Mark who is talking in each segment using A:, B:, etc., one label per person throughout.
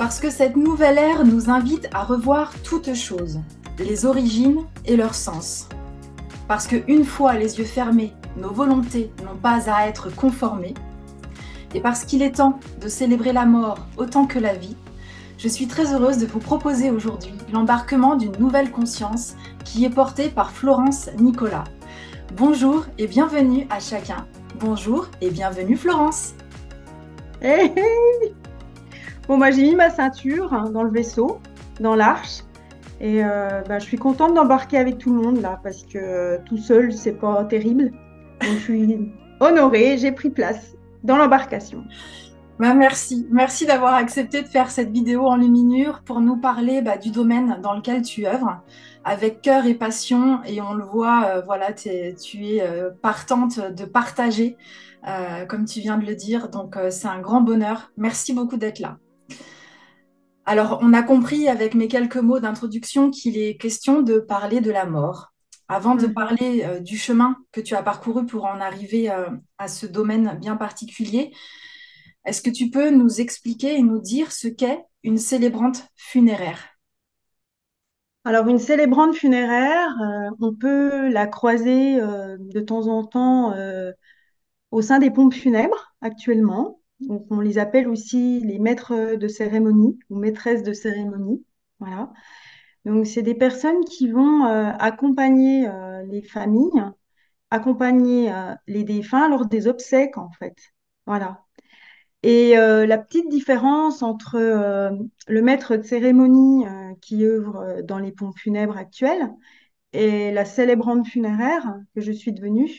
A: Parce que cette nouvelle ère nous invite à revoir toutes choses, les origines et leur sens. Parce que une fois les yeux fermés, nos volontés n'ont pas à être conformées. Et parce qu'il est temps de célébrer la mort autant que la vie, je suis très heureuse de vous proposer aujourd'hui l'embarquement d'une nouvelle conscience qui est portée par Florence Nicolas. Bonjour et bienvenue à chacun. Bonjour et bienvenue Florence.
B: Hé, hé. Bon, moi, j'ai mis ma ceinture hein, dans le vaisseau, dans l'arche, et je suis contente d'embarquer avec tout le monde là, parce que tout seul, c'est pas terrible. Donc, je suis honorée, j'ai pris place dans l'embarcation.
A: Merci d'avoir accepté de faire cette vidéo en luminure pour nous parler du domaine dans lequel tu œuvres avec cœur et passion et on le voit, voilà, tu es partante de partager comme tu viens de le dire, donc c'est un grand bonheur. Merci beaucoup d'être là. Alors, on a compris avec mes quelques mots d'introduction qu'il est question de parler de la mort. Avant de
B: Mhm.
A: parler du chemin que tu as parcouru pour en arriver à ce domaine bien particulier, est-ce que tu peux nous expliquer et nous dire ce qu'est une célébrante funéraire?
B: Alors, une célébrante funéraire, on peut la croiser de temps en temps au sein des pompes funèbres actuellement. Donc, on les appelle aussi les maîtres de cérémonie ou maîtresses de cérémonie. Voilà. Donc, c'est des personnes qui vont accompagner les familles, accompagner les défunts lors des obsèques, en fait. Voilà. Et la petite différence entre le maître de cérémonie qui œuvre dans les pompes funèbres actuelles et la célébrante funéraire que je suis devenue,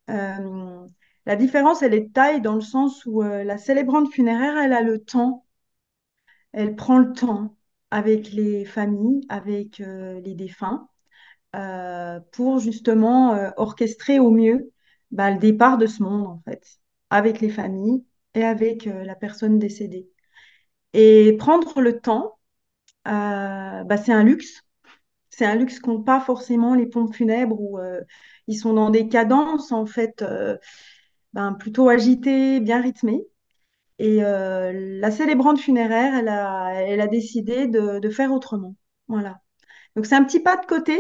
B: euh, la différence, elle est de taille dans le sens où la célébrante funéraire, elle a le temps, elle prend le temps avec les familles, avec les défunts pour justement orchestrer au mieux le départ de ce monde, en fait, avec les familles et avec la personne décédée. Et prendre le temps, c'est un luxe. C'est un luxe qu'ont pas forcément les pompes funèbres où ils sont dans des cadences, en fait, plutôt agitées, bien rythmées. Et la célébrante funéraire, elle a décidé de faire autrement. Voilà. Donc c'est un petit pas de côté,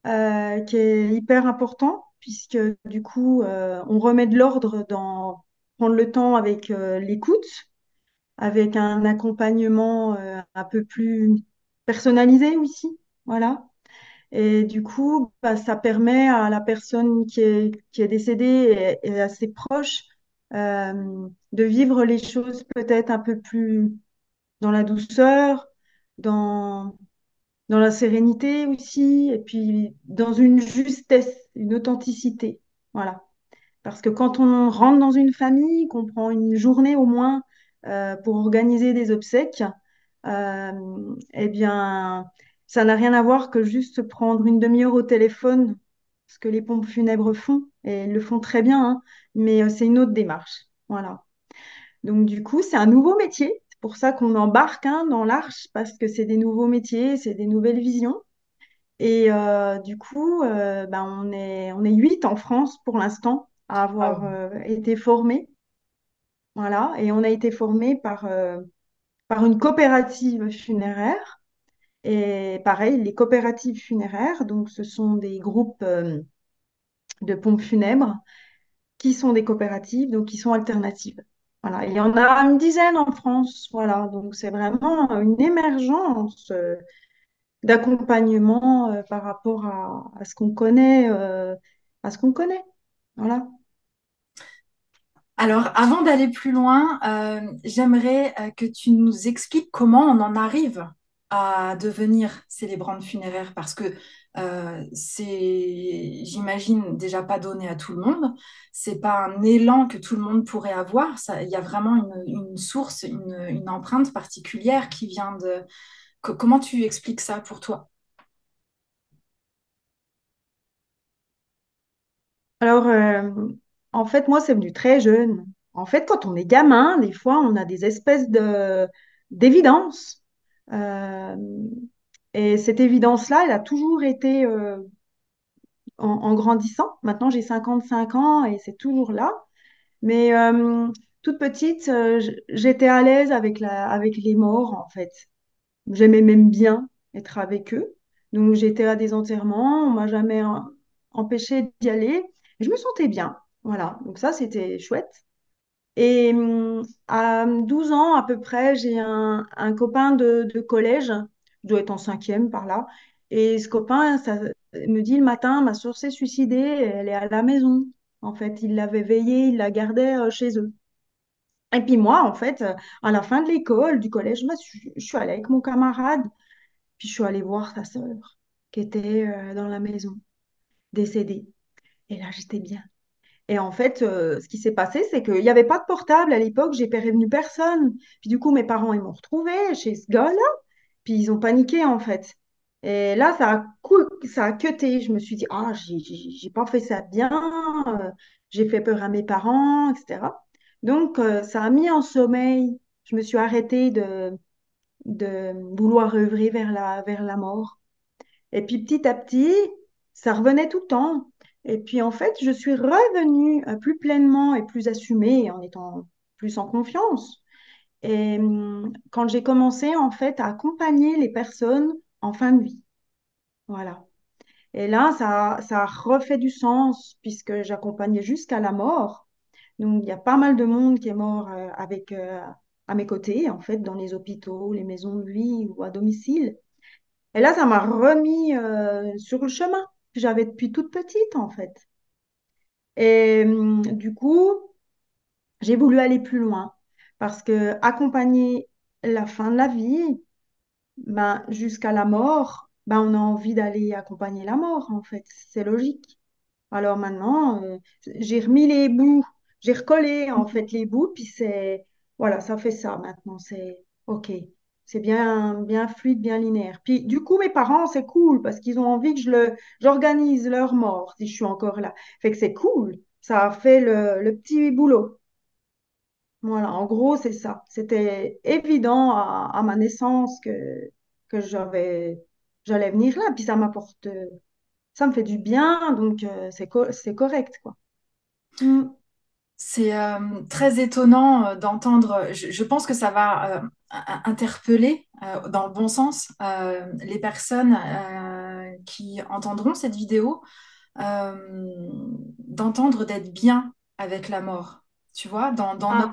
B: qui est hyper important, puisque du coup, on remet de l'ordre dans prendre le temps avec l'écoute, avec un accompagnement un peu plus personnalisé aussi. Voilà. Et du coup, ça permet à la personne qui est décédée et à ses proches de vivre les choses peut-être un peu plus dans la douceur, dans dans la sérénité aussi, et puis dans une justesse, une authenticité. Voilà. Parce que quand on rentre dans une famille, qu'on prend une journée au moins pour organiser des obsèques, eh bien, ça n'a rien à voir que juste prendre une demi-heure au téléphone, ce que les pompes funèbres font, et ils le font très bien, hein, mais c'est une autre démarche. Voilà. Donc, du coup, c'est un nouveau métier. C'est pour ça qu'on embarque hein, dans l'Arche, parce que c'est des nouveaux métiers, c'est des nouvelles visions. Et du coup, on est 8 en France pour l'instant à avoir
A: Waouh.
B: été formés. Voilà. Et on a été formés par une coopérative funéraire. Et pareil, les coopératives funéraires, donc ce sont des groupes de pompes funèbres qui sont des coopératives, donc qui sont alternatives. Voilà. Il y en a une dizaine en France. Voilà. Donc c'est vraiment une émergence d'accompagnement par rapport à ce qu'on connaît, à ce qu'on connaît. Voilà.
A: Alors, avant d'aller plus loin, j'aimerais que tu nous expliques comment on en arrive à devenir célébrante funéraire, parce que c'est, j'imagine, déjà pas donné à tout le monde. C'est pas un élan que tout le monde pourrait avoir. Ça, il y a vraiment une source, une empreinte particulière qui vient de. Comment tu expliques ça pour toi?
B: Alors, en fait, moi, c'est venu très jeune. En fait, quand on est gamin, des fois, on a des espèces d'évidence. Euh, et cette évidence-là, elle a toujours été en grandissant. Maintenant, j'ai 55 ans et c'est toujours là. Mais toute petite, j'étais à l'aise avec les morts, en fait. J'aimais même bien être avec eux. Donc, j'étais à des enterrements, on m'a jamais empêché d'y aller. Et je me sentais bien. Voilà, donc ça, c'était chouette. Et à 12 ans à peu près, j'ai un copain de collège, je dois être en cinquième par là. Et ce copain, ça me dit le matin, ma soeur s'est suicidée, elle est à la maison. En fait, il l'avait veillée, il la gardait chez eux. Et puis moi, en fait, à la fin de l'école, du collège, je suis allée avec mon camarade, puis je suis allée voir sa sœur qui était dans la maison, décédée. Et là, j'étais bien. Et en fait, ce qui s'est passé, c'est qu'il n'y avait pas de portable à l'époque, j'ai prévenu personne. Puis du coup, mes parents, ils m'ont retrouvée chez ce gars-là, puis ils ont paniqué en fait. Et là, ça a cuté. Je me suis dit, ah, j'ai pas fait ça bien, euh, j'ai fait peur à mes parents, etc. Donc, ça a mis en sommeil. Je me suis arrêtée de vouloir œuvrer vers la mort. Et puis petit à petit, ça revenait tout le temps. Et puis en fait, je suis revenue plus pleinement et plus assumée en étant plus en confiance. Et quand j'ai commencé en fait à accompagner les personnes en fin de vie. Voilà. Et là, ça a refait du sens puisque j'accompagnais jusqu'à la mort. Donc il y a pas mal de monde qui est mort à mes côtés, en fait, dans les hôpitaux, les maisons de vie ou à domicile. Et là, ça m'a remis sur le chemin que j'avais depuis toute petite, en fait. Et du coup, j'ai voulu aller plus loin parce que accompagner la fin de la vie, ben, jusqu'à la mort, ben, on a envie d'aller accompagner la mort, en fait. C'est logique. Alors maintenant, j'ai remis les bouts, j'ai recollé en fait les bouts, puis voilà, ça fait ça maintenant, c'est OK. C'est bien fluide, bien linéaire. Puis du coup, mes parents, c'est cool parce qu'ils ont envie que j'organise leur mort si je suis encore là. Fait que c'est cool. Ça a fait le petit boulot. Voilà, en gros, c'est ça. C'était évident à ma naissance que j'allais venir là. Puis ça me fait du bien, donc c'est correct, quoi. Mm.
A: C'est très étonnant d'entendre, je pense que ça va interpeller dans le bon sens les personnes qui entendront cette vidéo, d'entendre d'être bien avec la mort, tu vois,
B: Ah,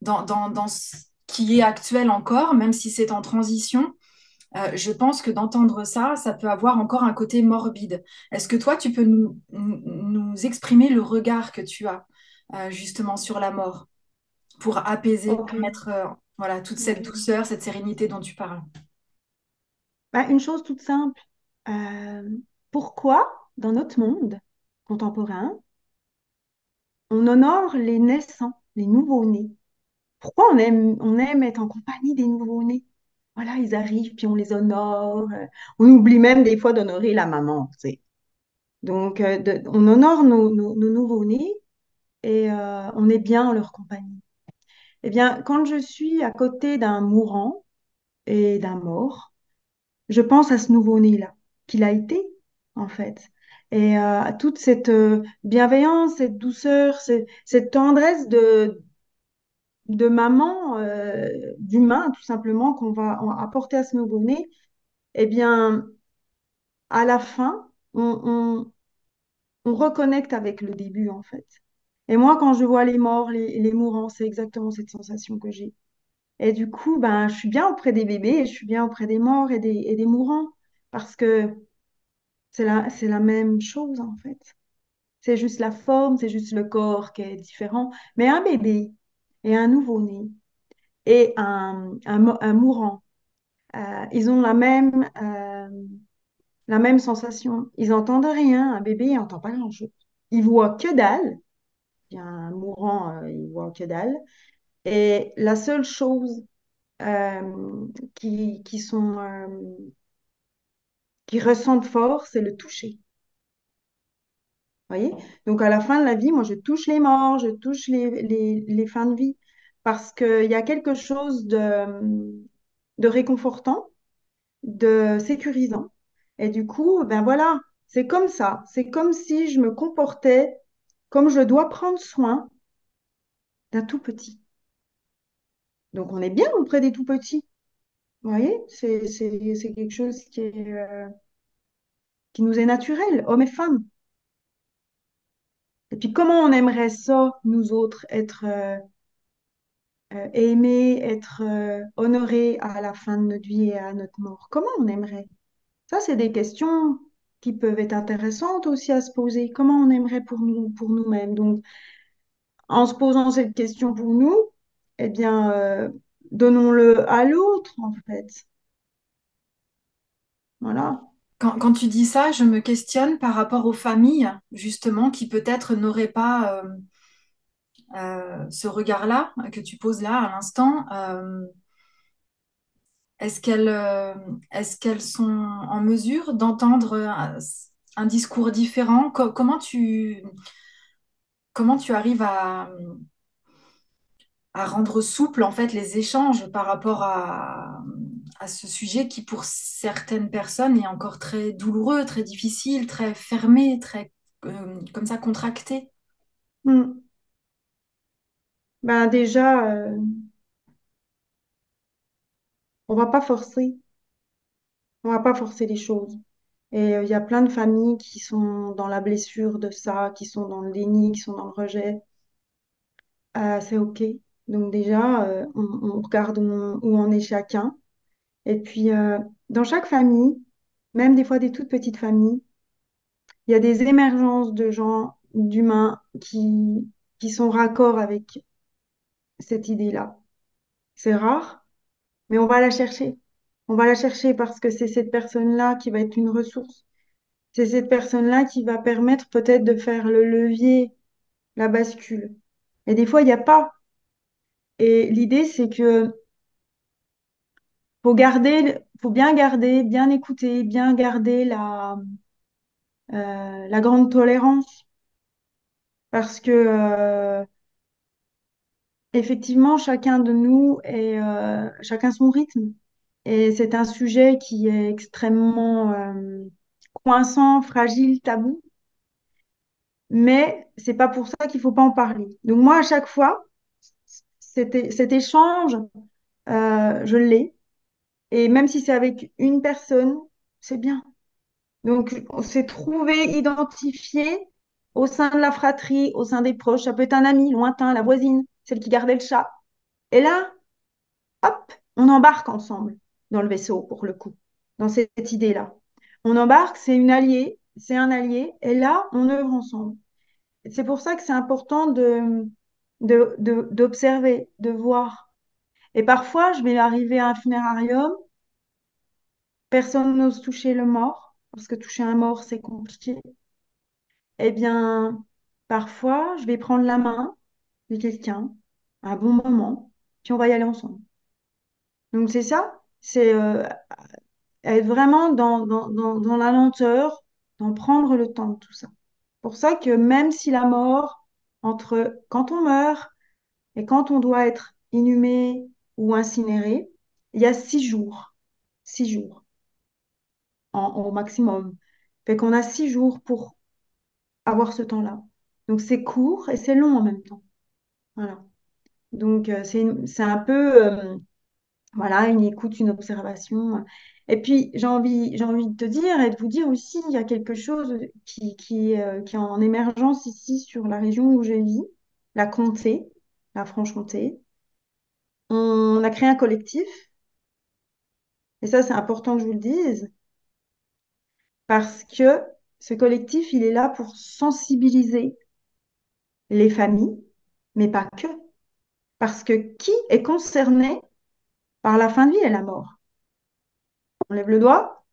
A: dans ce qui est actuel encore, même si c'est en transition. Je pense que d'entendre ça, ça peut avoir encore un côté morbide. Est-ce que toi, tu peux nous exprimer le regard que tu as justement sur la mort pour apaiser,
B: ok,
A: pour mettre voilà, toute cette
B: ok.
A: douceur, cette sérénité dont tu parles?
B: Bah, une chose toute simple. Euh, Pourquoi, dans notre monde contemporain, on honore les naissants, les nouveau-nés? Pourquoi on aime être en compagnie des nouveau-nés? Voilà, ils arrivent, puis on les honore. On oublie même des fois d'honorer la maman, tu sais. Donc, on honore nos nouveau-nés et on est bien en leur compagnie. Eh bien, quand je suis à côté d'un mourant et d'un mort, je pense à ce nouveau-né-là, qu'il a été, en fait. Et à toute cette bienveillance, cette douceur, cette tendresse de maman, d'humain, tout simplement, qu'on va apporter à ce nouveau-né, eh bien, à la fin, on reconnecte avec le début, en fait. Et moi, quand je vois les morts, les mourants, c'est exactement cette sensation que j'ai. Et du coup, ben, je suis bien auprès des bébés, et je suis bien auprès des morts et des mourants, parce que c'est la même chose, en fait. C'est juste la forme, c'est juste le corps qui est différent. Mais un bébé et un nouveau-né et un mourant, ils ont la même sensation. Ils n'entendent rien. Un bébé n'entend pas grand-chose. Il voit que dalle. Puis un mourant, il voit que dalle. Et la seule chose qui qui ressentent fort, c'est le toucher. Voyez? Donc, à la fin de la vie, moi, je touche les morts, je touche les fins de vie parce qu'il y a quelque chose de réconfortant, de sécurisant. Et du coup, ben voilà, c'est comme ça. C'est comme si je me comportais comme je dois prendre soin d'un tout petit. Donc on est bien auprès des tout petits. Vous voyez, c'est quelque chose qui nous est naturel, hommes et femmes. Et puis comment on aimerait ça, nous autres, être aimés, être honorés à la fin de notre vie et à notre mort? Comment on aimerait? Ça, c'est des questions qui peuvent être intéressantes aussi à se poser. Comment on aimerait pour nous, pour nous-mêmes? Donc, en se posant cette question pour nous, eh bien, donnons-le à l'autre, en fait. Voilà.
A: Quand tu dis ça, je me questionne par rapport aux familles, justement, qui peut-être n'auraient pas ce regard-là que tu poses là à l'instant. Est-ce est-ce qu'elles sont en mesure d'entendre un discours différent? Comment tu arrives à rendre souple en fait les échanges par rapport à ce sujet qui pour certaines personnes est encore très douloureux, très difficile, très fermé, très comme ça contracté.
B: Hmm. Ben déjà, on va pas forcer. On va pas forcer les choses. Et il y a plein de familles qui sont dans la blessure de ça, qui sont dans le déni, qui sont dans le rejet. C'est OK. Donc déjà, on regarde où en est chacun. Et puis, dans chaque famille, même des fois des toutes petites familles, il y a des émergences de gens, d'humains qui sont raccord avec cette idée-là. C'est rare, mais on va la chercher. On va la chercher parce que c'est cette personne-là qui va être une ressource. C'est cette personne-là qui va permettre peut-être de faire le levier, la bascule. Et des fois, il n'y a pas. Et l'idée, c'est que faut bien garder, bien écouter, bien garder la grande tolérance. Parce que, effectivement, chacun de nous est, chacun son rythme. Et c'est un sujet qui est extrêmement, coinçant, fragile, tabou. Mais c'est pas pour ça qu'il faut pas en parler. Donc moi, à chaque fois, cet échange, je l'ai. Et même si c'est avec une personne, c'est bien. Donc, on s'est trouvé, identifié au sein de la fratrie, au sein des proches. Ça peut être un ami lointain, la voisine, celle qui gardait le chat. Et là, hop, on embarque ensemble dans le vaisseau, pour le coup, dans cette idée-là. On embarque, c'est une alliée, c'est un allié, et là, on œuvre ensemble. C'est pour ça que c'est important d'observer, de voir. Et parfois, je vais arriver à un funérarium, personne n'ose toucher le mort, parce que toucher un mort, c'est compliqué. Eh bien, parfois, je vais prendre la main de quelqu'un, à un bon moment, puis on va y aller ensemble. Donc, c'est ça, c'est être vraiment dans la lenteur, d'en prendre le temps de tout ça. Pour ça que même si la mort, entre quand on meurt et quand on doit être inhumé ou incinéré, il y a 6 jours. 6 jours au maximum. Fait qu'on a 6 jours pour avoir ce temps-là. Donc c'est court et c'est long en même temps. Voilà. Donc c'est un peu voilà, une écoute, une observation. Et puis j'ai envie de te dire et de vous dire aussi, il y a quelque chose qui est en émergence ici sur la région où je vis, la Comté, la Franche-Comté. On a créé un collectif, et ça c'est important que je vous le dise, parce que ce collectif, il est là pour sensibiliser les familles, mais pas que. Parce que qui est concerné par la fin de vie et la mort? On lève le doigt?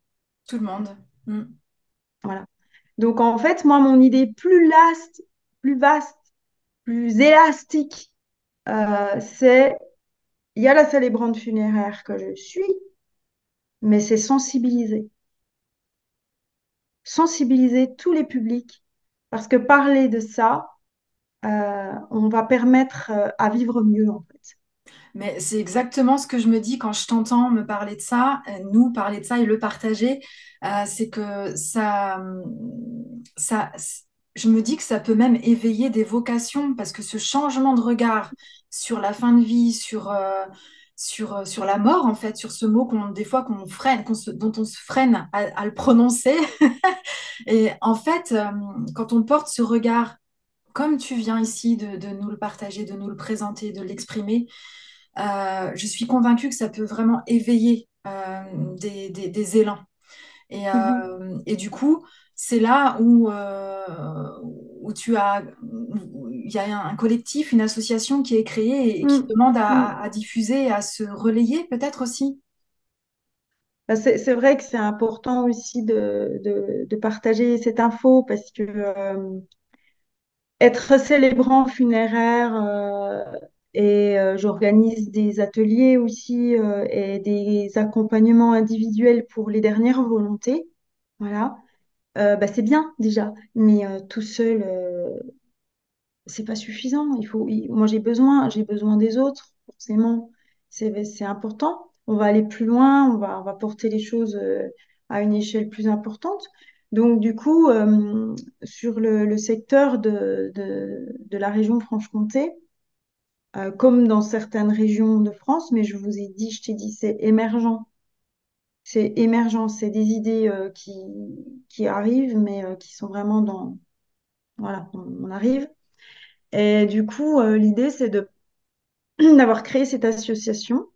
A: Tout le monde. Mm.
B: Voilà. Donc en fait, moi, mon idée plus vaste, plus élastique, c'est, il y a la célébrante funéraire que je suis, mais c'est sensibiliser. Sensibiliser tous les publics. Parce que parler de ça, on va permettre à vivre mieux, en fait.
A: Mais c'est exactement ce que je me dis quand je t'entends me parler de ça, nous parler de ça et le partager. C'est que ça, je me dis que ça peut même éveiller des vocations parce que ce changement de regard sur la fin de vie, sur la mort, en fait, sur ce mot des fois qu'on freine, dont on se freine à le prononcer. Et en fait, quand on porte ce regard, comme tu viens ici de nous le partager, de nous le présenter, de l'exprimer, je suis convaincue que ça peut vraiment éveiller des élans.
B: Mhm.
A: Et du coup, c'est là où où il y a un collectif, une association qui est créée et qui
B: Mm.
A: demande
B: Mm.
A: à diffuser, à se relayer peut-être aussi.
B: Bah, c'est vrai que c'est important aussi de partager cette info parce que être célébrant funéraire et j'organise des ateliers aussi et des accompagnements individuels pour les dernières volontés. Voilà. Bah, c'est bien déjà, mais tout seul, c'est pas suffisant. Moi, j'ai besoin des autres, forcément. C'est important. On va aller plus loin, on va porter les choses à une échelle plus importante. Donc, du coup, sur le secteur de la région Franche-Comté, comme dans certaines régions de France, mais je t'ai dit, c'est émergent. C'est émergent, c'est des idées qui arrivent, mais qui sont vraiment voilà, on arrive. Et du coup, l'idée, c'est d'avoir créé cette association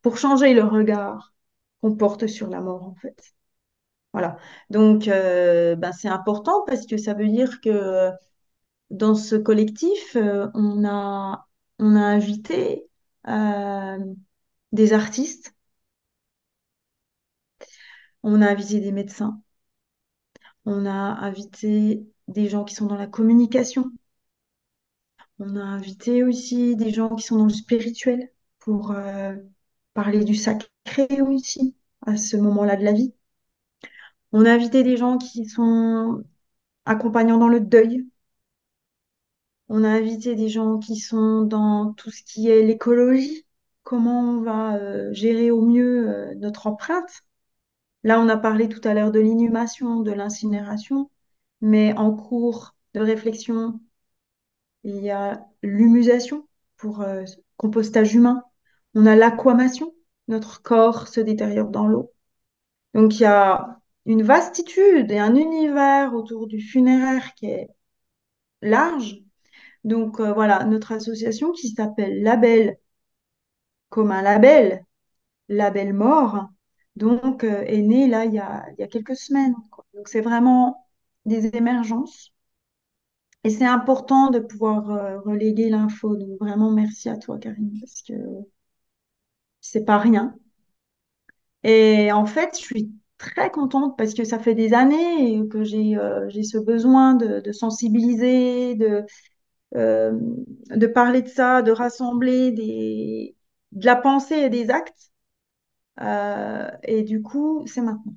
B: pour changer le regard qu'on porte sur la mort, en fait. Voilà. Donc, ben, c'est important parce que ça veut dire que dans ce collectif, on a invité euh, des artistes, on a invité des médecins, on a invité des gens qui sont dans la communication, on a invité aussi des gens qui sont dans le spirituel pour parler du sacré aussi à ce moment-là de la vie. On a invité des gens qui sont accompagnants dans le deuil. On a invité des gens qui sont dans tout ce qui est l'écologie, comment on va gérer au mieux notre empreinte. Là, on a parlé tout à l'heure de l'inhumation, de l'incinération, mais en cours de réflexion, il y a l'humusation pour compostage humain. On a l'aquamation, notre corps se détériore dans l'eau. Donc il y a une vastitude et un univers autour du funéraire qui est large. Donc voilà, notre association qui s'appelle Label, comme un label, Label Mort, donc est née là il y a quelques semaines, quoi. Donc c'est vraiment des émergences. Et c'est important de pouvoir reléguer l'info. Donc vraiment merci à toi, Karine, parce que c'est pas rien. Et en fait, je suis très contente parce que ça fait des années que j'ai ce besoin de sensibiliser, euh, de parler de ça, de rassembler de la pensée et des actes. Et du coup, c'est maintenant.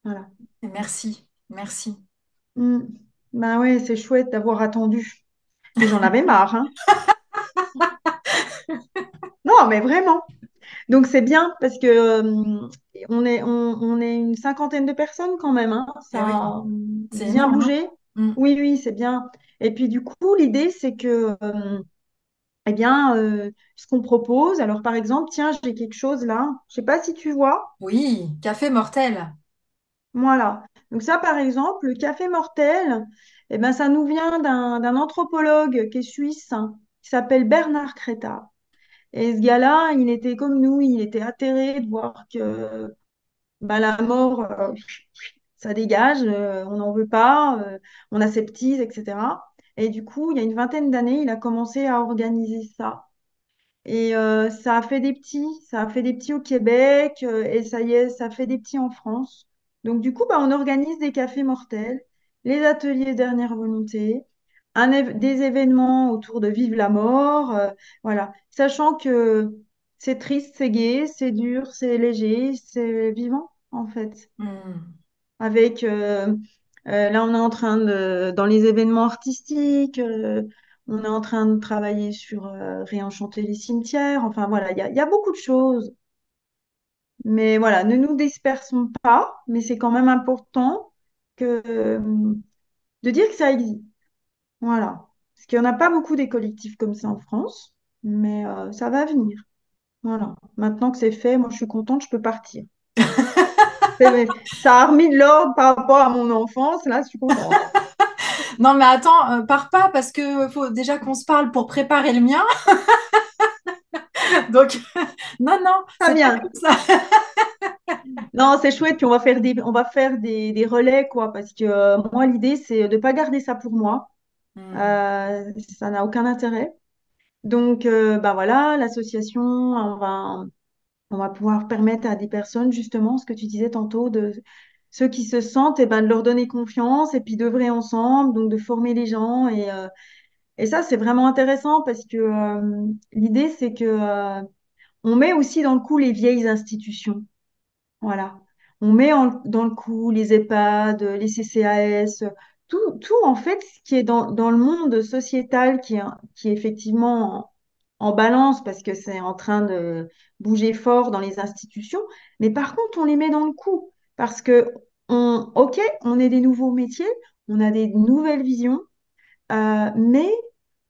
B: Voilà.
A: Et merci, merci.
B: Mm. Ben ouais, c'est chouette d'avoir attendu. Mais j'en avais marre, hein. Non, mais vraiment. Donc c'est bien parce que on est une cinquantaine de personnes quand même, hein. Ça
A: Et oui,
B: a
A: c'est
B: bien
A: énorme, hein.
B: bougé.
A: Mm.
B: Oui, oui, c'est bien. Et puis du coup, l'idée, c'est que, eh bien, ce qu'on propose, alors par exemple, tiens, j'ai quelque chose là, je sais pas si tu vois,
A: Oui, café mortel.
B: voilà. Donc ça, par exemple, le café mortel, eh ben, ça nous vient d'un anthropologue qui est suisse, hein, qui s'appelle Bernard Creta. Et ce gars-là, il était comme nous, il était atterré de voir que bah, la mort, ça dégage, on n'en veut pas, on aseptise, etc. Et du coup, il y a une vingtaine d'années, il a commencé à organiser ça. Et ça a fait des petits au Québec, et ça y est, ça fait des petits en France. Donc du coup, bah, on organise des cafés mortels, les ateliers dernière volonté, des événements autour de Vive la mort, voilà. Sachant que c'est triste, c'est gai, c'est dur, c'est léger, c'est vivant en fait.
A: Mm.
B: Avec là, on est en train dans les événements artistiques, on est en train de travailler sur réenchanter les cimetières. Enfin voilà, il y a beaucoup de choses. Mais voilà, ne nous dispersons pas, mais c'est quand même important de dire que ça existe. Voilà. Parce qu'il n'y en a pas beaucoup des collectifs comme ça en France, mais ça va venir. Voilà. Maintenant que c'est fait, moi je suis contente, je peux partir. Ça a remis de l'ordre par rapport à mon enfance, là je suis contente.
A: Non, mais attends, pars pas parce que faut déjà qu'on se parle pour préparer le mien. Donc, non, non,
B: Très
A: c'est pas
B: bien.
A: comme ça.
B: Non, c'est chouette, puis on va faire des relais, quoi, parce que moi l'idée c'est de ne pas garder ça pour moi.
A: Hmm.
B: Ça n'a aucun intérêt. Donc, bah voilà, l'association, on va pouvoir permettre à des personnes, justement, ce que tu disais tantôt, de ceux qui se sentent, et ben, de leur donner confiance et puis d'œuvrer ensemble, donc de former les gens. Et ça, c'est vraiment intéressant parce que l'idée, c'est que on met aussi dans le coup les vieilles institutions. Voilà. On met dans le coup les EHPAD, les CCAS, tout en fait ce qui est dans le monde sociétal qui est effectivement en balance parce que c'est en train de bouger fort dans les institutions. Mais par contre, on les met dans le coup parce que, ok, on est des nouveaux métiers, on a des nouvelles visions, mais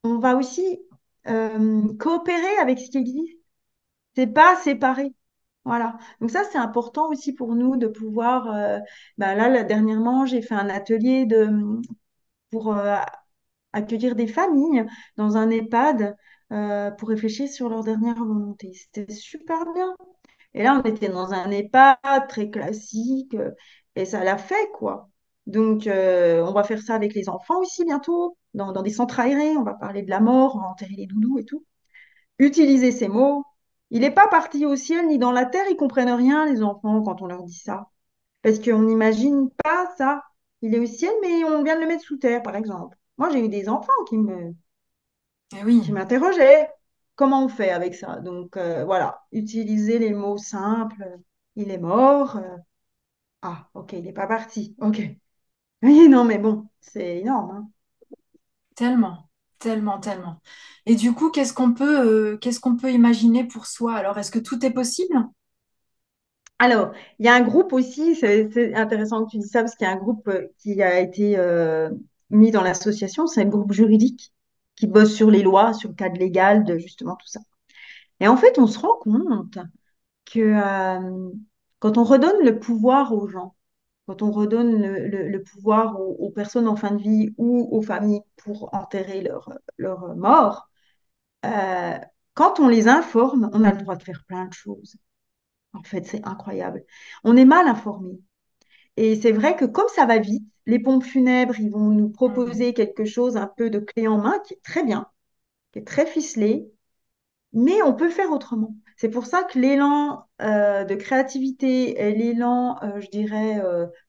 B: on va aussi coopérer avec ce qui existe. C'est pas séparé. Voilà. Donc ça, c'est important aussi pour nous de pouvoir. Dernièrement, j'ai fait un atelier pour accueillir des familles dans un EHPAD pour réfléchir sur leur dernière volonté. C'était super bien. Et là, on était dans un EHPAD très classique et ça l'a fait, quoi. Donc, on va faire ça avec les enfants aussi bientôt, dans des centres aérés. On va parler de la mort, on va enterrer les doudous et tout. Utiliser ces mots. Il n'est pas parti au ciel ni dans la terre, ils comprennent rien, les enfants, quand on leur dit ça. Parce qu'on n'imagine pas ça. Il est au ciel, mais on vient de le mettre sous terre, par exemple. Moi, j'ai eu des enfants
A: Eh oui,
B: qui m'interrogeaient. Comment on fait avec ça? Donc, voilà, utiliser les mots simples. Il est mort. Ah, ok, il n'est pas parti. Ok. Oui, non, mais bon, c'est énorme, hein.
A: tellement, tellement, tellement. Et du coup, qu'est-ce qu'on peut imaginer pour soi? Alors, est-ce que tout est possible?
B: Alors, il y a un groupe aussi, c'est intéressant que tu dis ça, parce qu'il y a un groupe qui a été mis dans l'association, c'est un groupe juridique qui bosse sur les lois, sur le cadre légal de justement tout ça. Et en fait, on se rend compte que quand on redonne le pouvoir aux gens, quand on redonne le pouvoir aux personnes en fin de vie ou aux familles pour enterrer leur mort, euh, quand on les informe, on a le droit de faire plein de choses. En fait, c'est incroyable. On est mal informé. Et c'est vrai que comme ça va vite, les pompes funèbres, ils vont nous
A: Hmm.
B: proposer quelque chose un peu de clé en main qui est très bien, qui est très ficelé, mais on peut faire autrement. C'est pour ça que l'élan de créativité et l'élan, je dirais,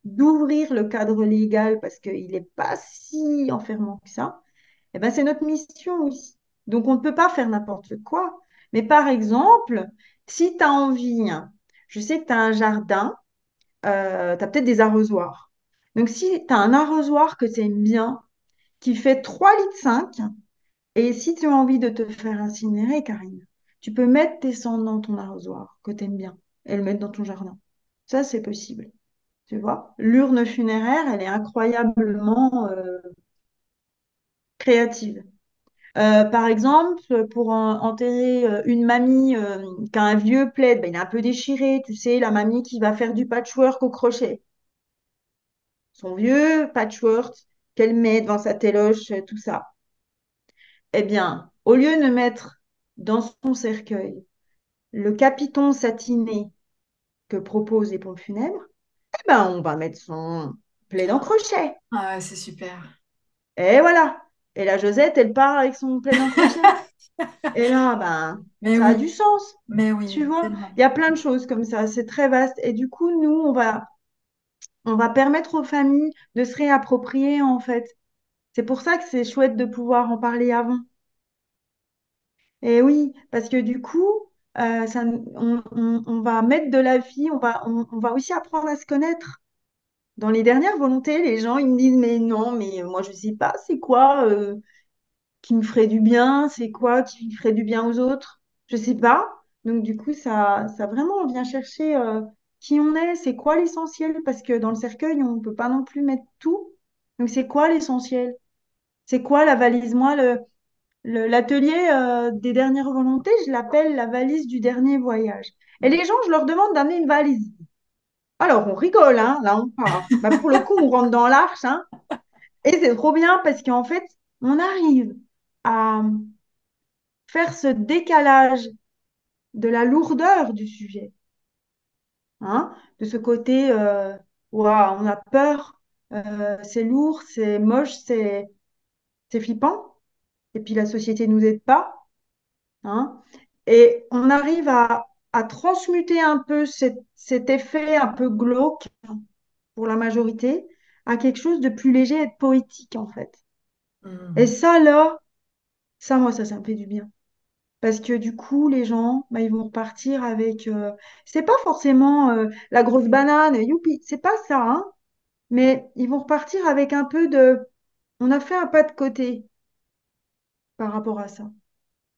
B: d'ouvrir le cadre légal parce qu'il n'est pas si enfermant que ça, eh ben, c'est notre mission aussi. Donc on ne peut pas faire n'importe quoi. Mais par exemple, si tu as envie, hein, je sais que tu as un jardin, tu as peut-être des arrosoirs. Donc, si tu as un arrosoir que tu aimes bien, qui fait 3,5 litres, et si tu as envie de te faire incinérer, Karine, tu peux mettre tes cendres dans ton arrosoir que tu aimes bien et le mettre dans ton jardin. Ça, c'est possible. Tu vois, l'urne funéraire, elle est incroyablement créative. Par exemple, pour enterrer une mamie qui a un vieux plaid, ben, il est un peu déchiré, tu sais, la mamie qui va faire du patchwork au crochet. Son vieux patchwork qu'elle met devant sa téloche, tout ça. Eh bien, au lieu de mettre dans son cercueil le capiton satiné que proposent les pompes funèbres, eh ben, on va mettre son plaid en crochet.
A: Ah ouais, c'est super.
B: Et voilà. Et la Josette, elle part avec son plaid en crochet. Et là, ben,
A: Mais
B: ça a
A: oui,
B: du sens.
A: mais oui,
B: Tu vois,
A: tellement.
B: il y a plein de choses comme ça. C'est très vaste. Et du coup, nous, on va permettre aux familles de se réapproprier, en fait. C'est pour ça que c'est chouette de pouvoir en parler avant. Et oui, parce que du coup, on va mettre de la vie, on va aussi apprendre à se connaître. Dans les dernières volontés, les gens, ils me disent, mais non, mais moi, je sais pas, c'est quoi qui me ferait du bien, c'est quoi qui ferait du bien aux autres, je sais pas. Donc, du coup, ça vraiment, on vient chercher qui on est, c'est quoi l'essentiel, parce que dans le cercueil, on ne peut pas non plus mettre tout. Donc, c'est quoi l'essentiel? C'est quoi la valise? Moi, l'atelier des dernières volontés, je l'appelle la valise du dernier voyage. Et les gens, je leur demande d'amener une valise. Alors, on rigole, hein, là, on part. Bah, pour le coup, on rentre dans l'arche, hein, et c'est trop bien parce qu'en fait, on arrive à faire ce décalage de la lourdeur du sujet, hein, de ce côté, ouah, on a peur, c'est lourd, c'est moche, c'est flippant, et puis la société nous aide pas, hein, et on arrive à transmuter un peu cet effet un peu glauque pour la majorité à quelque chose de plus léger et de poétique, en fait. Et
A: Mhm.
B: ça, là, ça, moi, ça me fait du bien. Parce que du coup, les gens, bah, ils vont repartir avec. C'est pas forcément la grosse banane, youpi, c'est pas ça, hein, mais ils vont repartir avec un peu de. On a fait un pas de côté par rapport à ça.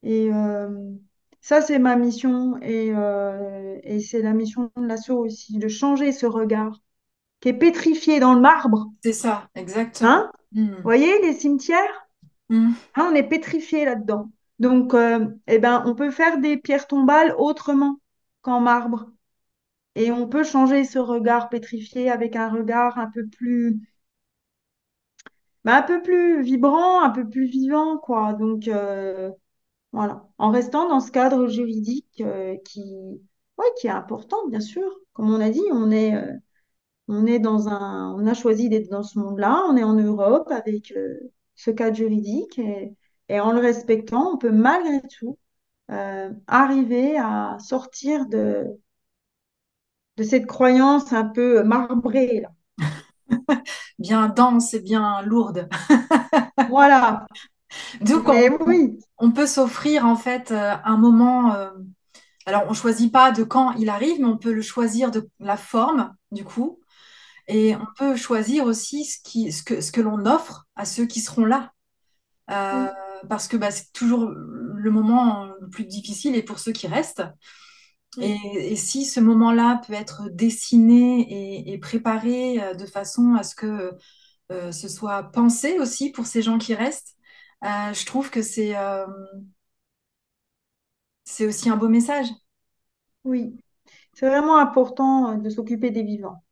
B: Et ça, c'est ma mission et c'est la mission de l'asso aussi, de changer ce regard qui est pétrifié dans le marbre.
A: C'est ça, exactement.
B: Hein? Vous
A: Mhm.
B: voyez, les cimetières,
A: Mhm.
B: hein, on est pétrifié là-dedans. Donc, eh ben, on peut faire des pierres tombales autrement qu'en marbre. Et on peut changer ce regard pétrifié avec un regard un peu plus vibrant, un peu plus vivant, quoi. Donc, voilà. En restant dans ce cadre juridique ouais, qui est important, bien sûr. Comme on a dit, on est on a choisi d'être dans ce monde-là. On est en Europe avec ce cadre juridique et en le respectant, on peut malgré tout arriver à sortir de cette croyance un peu marbrée, là.
A: Bien dense et bien lourde.
B: Voilà.
A: Donc,
B: Mais oui,
A: on peut s'offrir en fait un moment. Alors, on choisit pas de quand il arrive, mais on peut le choisir de la forme, du coup. Et on peut choisir aussi ce que l'on offre à ceux qui seront là. Euh,
B: oui,
A: parce que bah, c'est toujours le moment le plus difficile et pour ceux qui restent. Et,
B: oui,
A: et si ce moment-là peut être dessiné et préparé de façon à ce que ce soit pensé aussi pour ces gens qui restent, je trouve que c'est aussi un beau message.
B: oui. C'est vraiment important de s'occuper des vivants.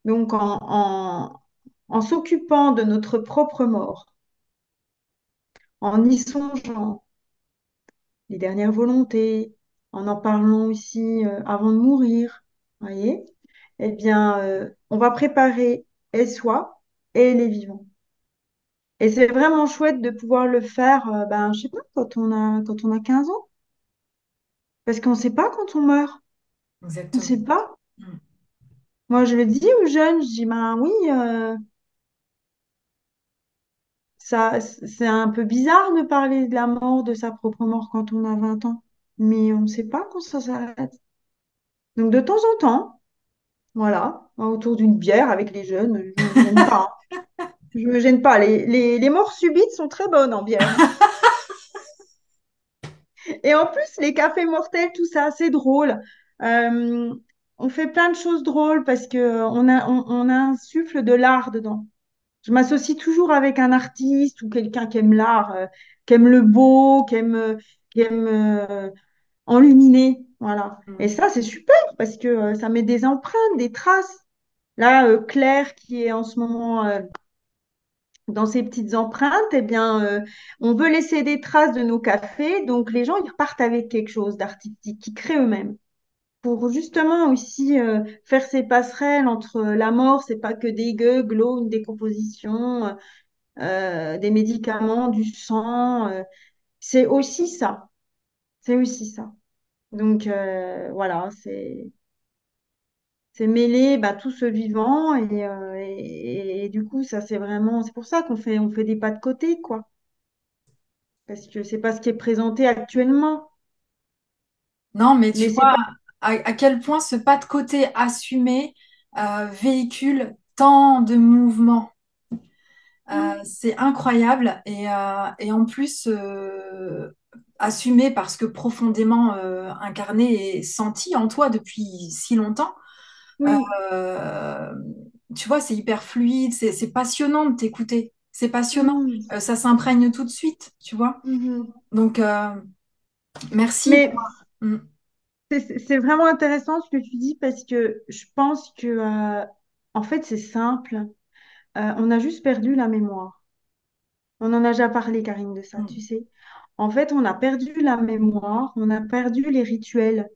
B: Donc, en s'occupant de notre propre mort, en y songeant, les dernières volontés, en parlant aussi avant de mourir, voyez, eh bien, on va préparer et soi et les vivants. Et c'est vraiment chouette de pouvoir le faire, ben, je sais pas, quand on a 15 ans. Parce qu'on ne sait pas quand on meurt. On ne
A: Exactement.
B: sait pas.
A: Mm.
B: Moi, je le dis aux jeunes, je dis, ben oui, ça, c'est un peu bizarre de parler de la mort, de sa propre mort quand on a 20 ans. Mais on ne sait pas quand ça s'arrête. Donc, de temps en temps, voilà, autour d'une bière avec les jeunes, je ne me gêne pas, hein. Je me gêne pas. Les morts subites sont très bonnes en bière, hein. Et en plus, les cafés mortels, tout ça, c'est drôle. Euh, on fait plein de choses drôles parce que on insuffle de l'art dedans. Je m'associe toujours avec un artiste ou quelqu'un qui aime l'art, qui aime le beau, qui aime enluminer. Voilà. Et
A: Mm.
B: ça, c'est super parce que ça met des empreintes, des traces. Là, Claire, qui est en ce moment dans ses petites empreintes, eh bien, on veut laisser des traces de nos cafés. Donc, les gens, ils repartent avec quelque chose d'artistique qu'ils créent eux-mêmes. Pour justement aussi faire ces passerelles entre la mort, c'est pas que des gueux, glow, une décomposition, des médicaments, du sang. C'est aussi ça. C'est aussi ça. Donc voilà, c'est mêler bah, tout ce vivant et du coup ça c'est vraiment c'est pour ça on fait des pas de côté quoi parce que c'est pas ce qui est présenté actuellement
A: Non, mais tu
B: mais c'est
A: vois
B: pas
A: à quel point ce pas de côté assumé véhicule tant de mouvements.
B: Mm,
A: C'est incroyable et en plus assumé parce que profondément incarné et senti en toi depuis si longtemps.
B: oui.
A: Euh, Tu vois, c'est hyper fluide, c'est passionnant de t'écouter. C'est passionnant.
B: Mm,
A: Ça s'imprègne tout de suite, tu vois.
B: mhm.
A: Donc, merci.
B: Mais
A: Mm,
B: c'est vraiment intéressant ce que tu dis parce que je pense que, en fait, c'est simple. On a juste perdu la mémoire. On en a déjà parlé, Karine, de ça, tu
A: mm,
B: sais. En fait, on a perdu la mémoire, on a perdu les rituels.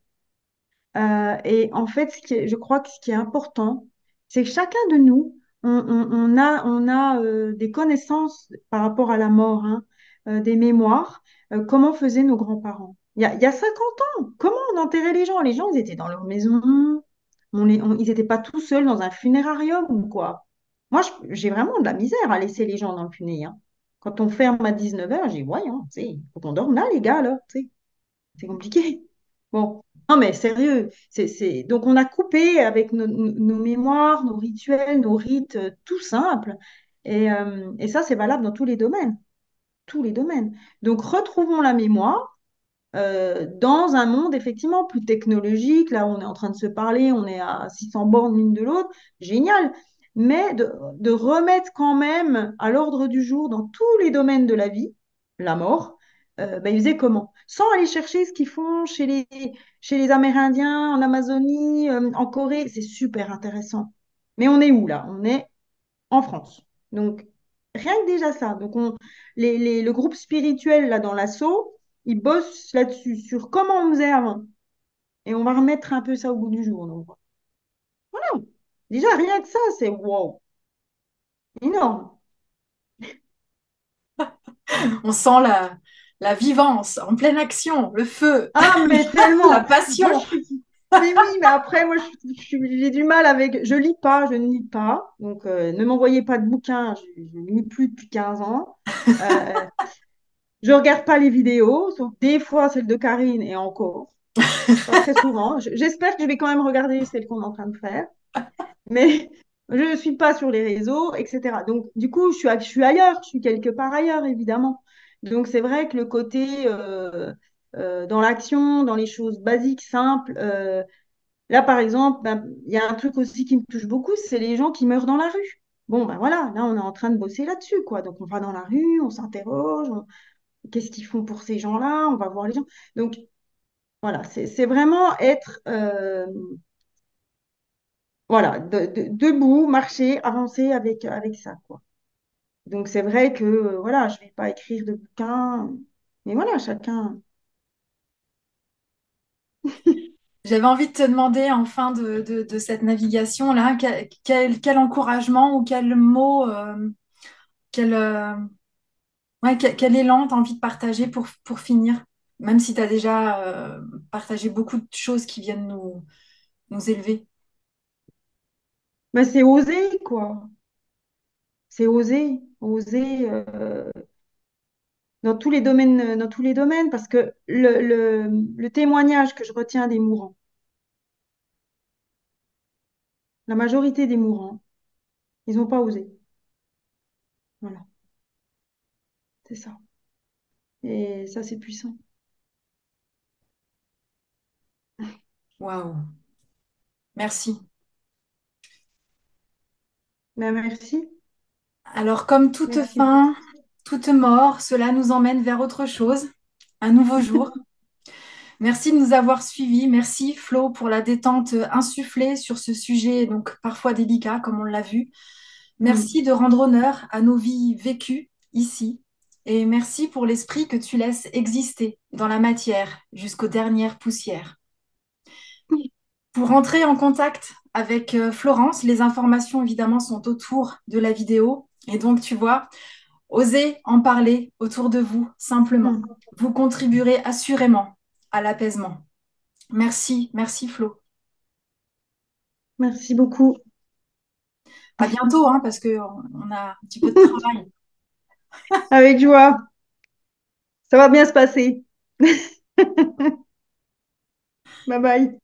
B: Et en fait, je crois que ce qui est important, c'est que chacun de nous, on a des connaissances par rapport à la mort, hein, des mémoires, comment faisaient nos grands-parents. Il y a 50 ans, comment on enterrait les gens? Les gens, ils étaient dans leur maison, ils n'étaient pas tout seuls dans un funérarium ou quoi. Moi, j'ai vraiment de la misère à laisser les gens dans le funéraire. Quand on ferme à 19 h, j'ai dit, voyons, il faut qu'on dorme là, les gars, là, tu sais. C'est compliqué. Bon, non mais sérieux, donc on a coupé avec nos mémoires, nos rituels, nos rites, tout simples. Et ça, c'est valable dans tous les domaines, tous les domaines. Donc retrouvons la mémoire dans un monde effectivement plus technologique. Là, on est en train de se parler, on est à 600 bornes l'une de l'autre, génial. Mais de remettre quand même à l'ordre du jour dans tous les domaines de la vie, la mort, ben, ils faisaient comment? Sans aller chercher ce qu'ils font chez les Amérindiens, en Amazonie, en Corée, c'est super intéressant. Mais on est où là? On est en France. Donc, rien que déjà ça. Donc, le groupe spirituel là dans l'assaut, ils bossent là-dessus, sur comment on faisait avant. Et on va remettre un peu ça au bout du jour. Donc, voilà. Déjà, rien que ça, c'est wow, énorme.
A: On sent la vivance en pleine action, le feu,
B: Ah, mais
A: la
B: tellement. Moi,
A: passion.
B: mais oui, mais après, moi, j'ai du mal avec. Je lis pas, je ne lis pas. Donc, ne m'envoyez pas de bouquins. Je ne lis plus depuis 15 ans. Euh, je regarde pas les vidéos, sauf des fois celle de Karine et encore. Pas très souvent. J'espère que je vais quand même regarder celle qu'on est en train de faire, mais je ne suis pas sur les réseaux, etc. Donc, du coup, je suis ailleurs, je suis quelque part ailleurs, évidemment. Donc, c'est vrai que le côté dans l'action, dans les choses basiques, simples, là, par exemple, ben, il y a un truc aussi qui me touche beaucoup, c'est les gens qui meurent dans la rue. Bon, ben voilà, là, on est en train de bosser là-dessus, quoi. Donc, on va dans la rue, on s'interroge, qu'est-ce qu'ils font pour ces gens-là, on va voir les gens. Donc, voilà, c'est vraiment être voilà, debout, marcher, avancer avec ça, quoi. Donc c'est vrai que voilà, je vais pas écrire de bouquin, mais voilà, chacun.
A: J'avais envie de te demander en fin de cette navigation-là, quel encouragement ou quel mot, quel, ouais, quel élan tu as envie de partager pour finir, même si tu as déjà partagé beaucoup de choses qui viennent nous élever.
B: Mais c'est oser, quoi. C'est oser, oser dans tous les domaines, dans tous les domaines, parce que le témoignage que je retiens des mourants, la majorité des mourants, ils n'ont pas osé. Voilà, c'est ça. Et ça, c'est puissant.
A: Waouh, merci.
B: Mais merci,
A: Alors, comme toute
B: merci
A: fin,
B: beaucoup.
A: toute mort, cela nous emmène vers autre chose, un nouveau jour. Merci de nous avoir suivis. Merci Flo pour la détente insufflée sur ce sujet donc parfois délicat comme on l'a vu.
B: Mm.
A: Merci de rendre honneur à nos vies vécues ici et merci pour l'esprit que tu laisses exister dans la matière jusqu'aux dernières poussières. Pour entrer en contact avec Florence, les informations évidemment sont autour de la vidéo et donc tu vois, osez en parler autour de vous simplement.
B: Mm.
A: Vous contribuerez assurément à l'apaisement. Merci, merci Flo.
B: Merci beaucoup.
A: À bientôt, hein, parce qu'on a un petit peu de travail.
B: Avec joie. Ça va bien se passer. Bye bye.